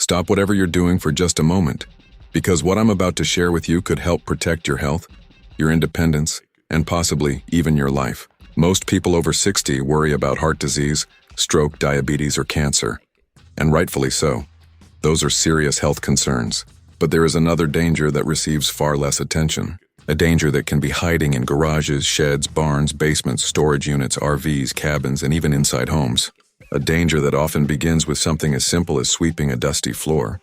Stop whatever you're doing for just a moment, because what I'm about to share with you could help protect your health, your independence, and possibly even your life. Most people over 60 worry about heart disease, stroke, diabetes, or cancer, and rightfully so. Those are serious health concerns. But there is another danger that receives far less attention. A danger that can be hiding in garages, sheds, barns, basements, storage units, RVs, cabins, and even inside homes. A danger that often begins with something as simple as sweeping a dusty floor.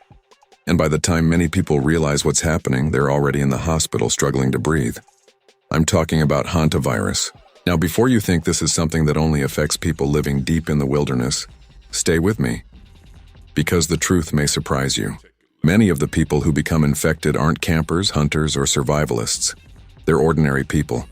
And by the time many people realize what's happening, they're already in the hospital struggling to breathe. I'm talking about hantavirus. Now, before you think this is something that only affects people living deep in the wilderness, stay with me, because the truth may surprise you. Many of the people who become infected aren't campers, hunters, or survivalists. They're ordinary people.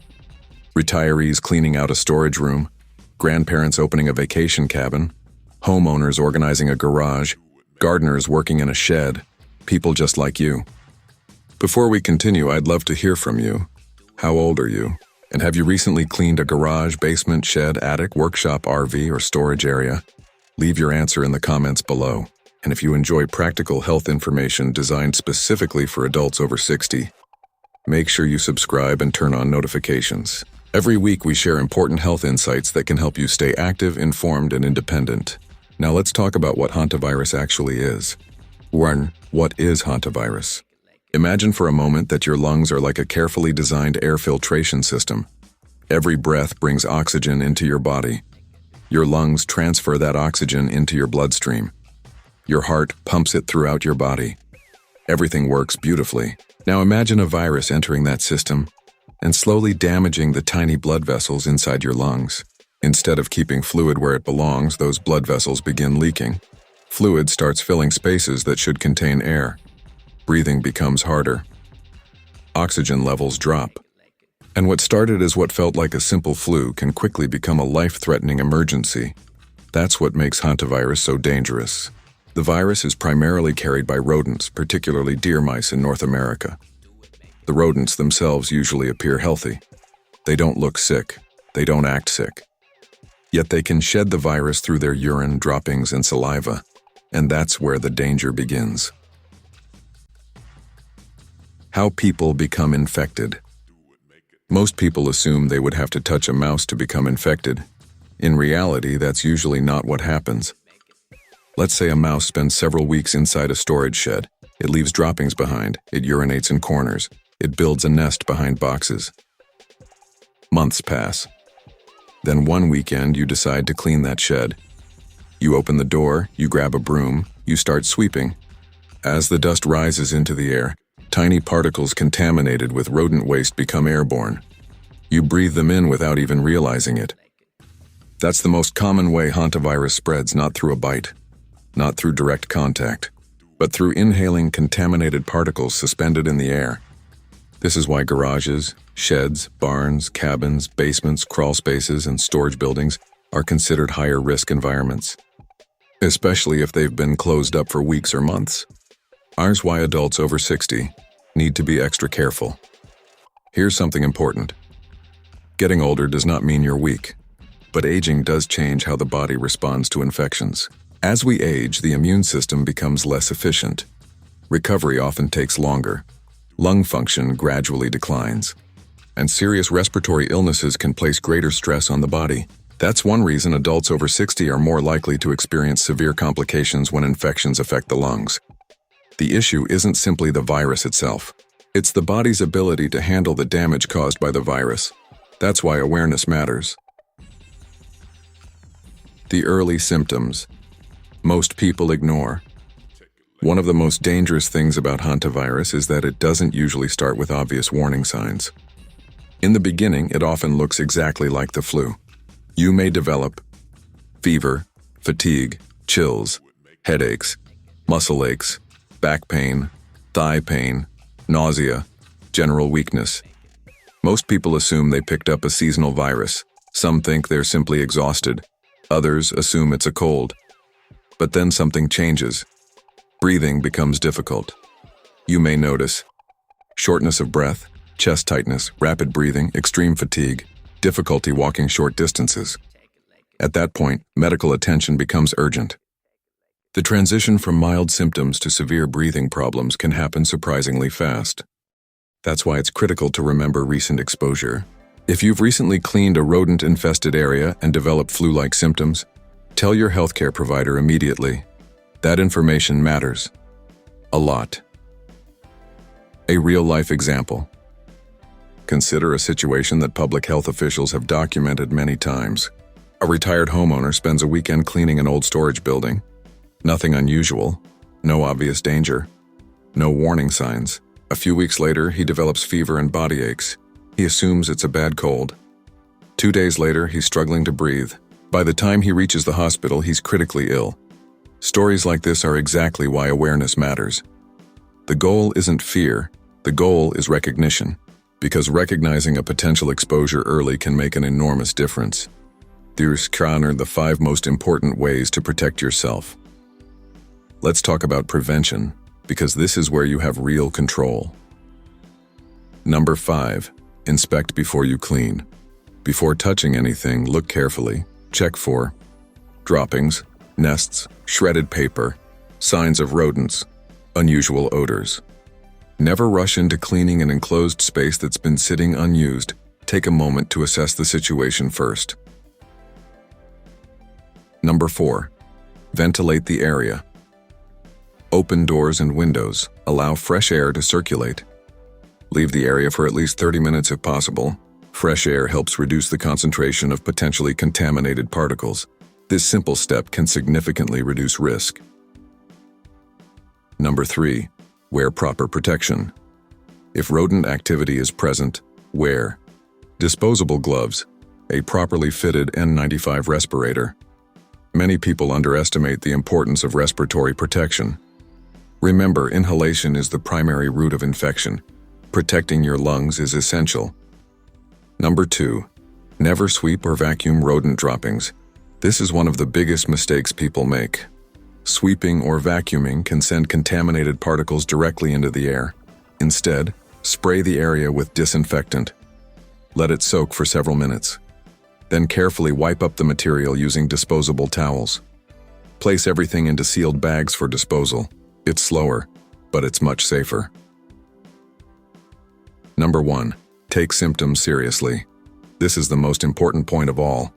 Retirees cleaning out a storage room, grandparents opening a vacation cabin, homeowners organizing a garage, gardeners working in a shed, people just like you. Before we continue, I'd love to hear from you. How old are you? And have you recently cleaned a garage, basement, shed, attic, workshop, RV, or storage area? Leave your answer in the comments below. And if you enjoy practical health information designed specifically for adults over 60, make sure you subscribe and turn on notifications. Every week we share important health insights that can help you stay active, informed, and independent. Now let's talk about what hantavirus actually is. 1. What is hantavirus? Imagine for a moment that your lungs are like a carefully designed air filtration system. Every breath brings oxygen into your body. Your lungs transfer that oxygen into your bloodstream. Your heart pumps it throughout your body. Everything works beautifully. Now imagine a virus entering that system and slowly damaging the tiny blood vessels inside your lungs. Instead of keeping fluid where it belongs, those blood vessels begin leaking. Fluid starts filling spaces that should contain air. Breathing becomes harder. Oxygen levels drop. And what started as what felt like a simple flu can quickly become a life-threatening emergency. That's what makes hantavirus so dangerous. The virus is primarily carried by rodents, particularly deer mice in North America. The rodents themselves usually appear healthy. They don't look sick. They don't act sick. Yet they can shed the virus through their urine, droppings, and saliva. And that's where the danger begins. How people become infected. Most people assume they would have to touch a mouse to become infected. In reality, that's usually not what happens. Let's say a mouse spends several weeks inside a storage shed. It leaves droppings behind. It urinates in corners. It builds a nest behind boxes. Months pass. Then one weekend, you decide to clean that shed. You open the door, you grab a broom, you start sweeping. As the dust rises into the air, tiny particles contaminated with rodent waste become airborne. You breathe them in without even realizing it. That's the most common way hantavirus spreads, not through a bite, not through direct contact, but through inhaling contaminated particles suspended in the air. This is why garages, sheds, barns, cabins, basements, crawl spaces, and storage buildings are considered higher risk environments, especially if they've been closed up for weeks or months. Here's why adults over 60 need to be extra careful. Here's something important. Getting older does not mean you're weak, but aging does change how the body responds to infections. As we age, the immune system becomes less efficient. Recovery often takes longer. Lung function gradually declines. And serious respiratory illnesses can place greater stress on the body. That's one reason adults over 60 are more likely to experience severe complications when infections affect the lungs. The issue isn't simply the virus itself. It's the body's ability to handle the damage caused by the virus. That's why awareness matters. The early symptoms. Most people ignore. One of the most dangerous things about hantavirus is that it doesn't usually start with obvious warning signs. In the beginning, it often looks exactly like the flu. You may develop fever, fatigue, chills, headaches, muscle aches, back pain, thigh pain, nausea, general weakness. Most people assume they picked up a seasonal virus. Some think they're simply exhausted. Others assume it's a cold. But then something changes. Breathing becomes difficult. You may notice shortness of breath, chest tightness, rapid breathing, extreme fatigue, difficulty walking short distances. At that point, medical attention becomes urgent. The transition from mild symptoms to severe breathing problems can happen surprisingly fast. That's why it's critical to remember recent exposure. If you've recently cleaned a rodent-infested area and developed flu-like symptoms, tell your healthcare provider immediately. That information matters a lot. A real-life example. Consider a situation that public health officials have documented many times. A retired homeowner spends a weekend cleaning an old storage building. Nothing unusual, no obvious danger, no warning signs. A few weeks later, he develops fever and body aches. He assumes it's a bad cold. 2 days later, he's struggling to breathe. By the time he reaches the hospital, he's critically ill. Stories like this are exactly why awareness matters. The goal isn't fear, the goal is recognition, because recognizing a potential exposure early can make an enormous difference. These are the 5 most important ways to protect yourself. Let's talk about prevention, because this is where you have real control. Number 5. Inspect before you clean. Before touching anything, look carefully. Check for droppings, nests, shredded paper, signs of rodents, unusual odors. Never rush into cleaning an enclosed space that's been sitting unused. Take a moment to assess the situation first. Number 4. Ventilate the area. Open doors and windows. Allow fresh air to circulate. Leave the area for at least 30 minutes if possible. Fresh air helps reduce the concentration of potentially contaminated particles. This simple step can significantly reduce risk. Number 3. Wear proper protection. If rodent activity is present, wear disposable gloves, a properly fitted N95 respirator. Many people underestimate the importance of respiratory protection. Remember, inhalation is the primary route of infection. Protecting your lungs is essential. Number 2. Never sweep or vacuum rodent droppings. This is one of the biggest mistakes people make. Sweeping or vacuuming can send contaminated particles directly into the air. Instead, spray the area with disinfectant. Let it soak for several minutes. Then carefully wipe up the material using disposable towels. Place everything into sealed bags for disposal. It's slower, but it's much safer. Number 1. Take symptoms seriously. This is the most important point of all.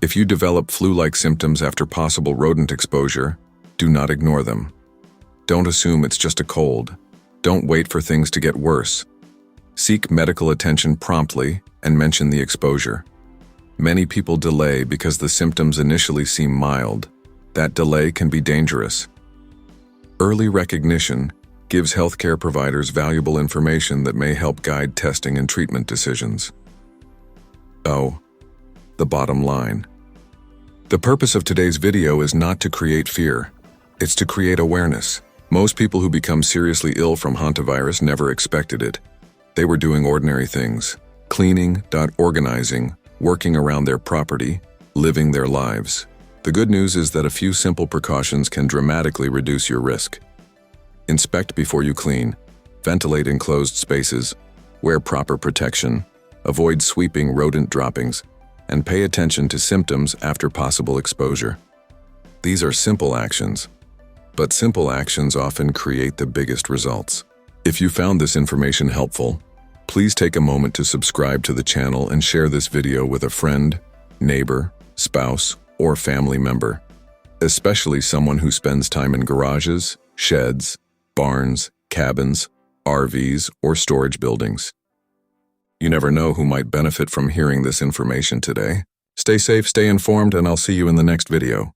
If you develop flu-like symptoms after possible rodent exposure, do not ignore them. Don't assume it's just a cold. Don't wait for things to get worse. Seek medical attention promptly and mention the exposure. Many people delay because the symptoms initially seem mild. That delay can be dangerous. Early recognition gives healthcare providers valuable information that may help guide testing and treatment decisions. Oh, the bottom line. The purpose of today's video is not to create fear. It's to create awareness. Most people who become seriously ill from hantavirus never expected it. They were doing ordinary things: cleaning, organizing, working around their property, living their lives. The good news is that a few simple precautions can dramatically reduce your risk. Inspect before you clean, ventilate enclosed spaces, wear proper protection, avoid sweeping rodent droppings, and pay attention to symptoms after possible exposure. These are simple actions, but simple actions often create the biggest results. If you found this information helpful, please take a moment to subscribe to the channel and share this video with a friend, neighbor, spouse, or family member, especially someone who spends time in garages, sheds, barns, cabins, RVs, or storage buildings. You never know who might benefit from hearing this information today. Stay safe, stay informed, and I'll see you in the next video.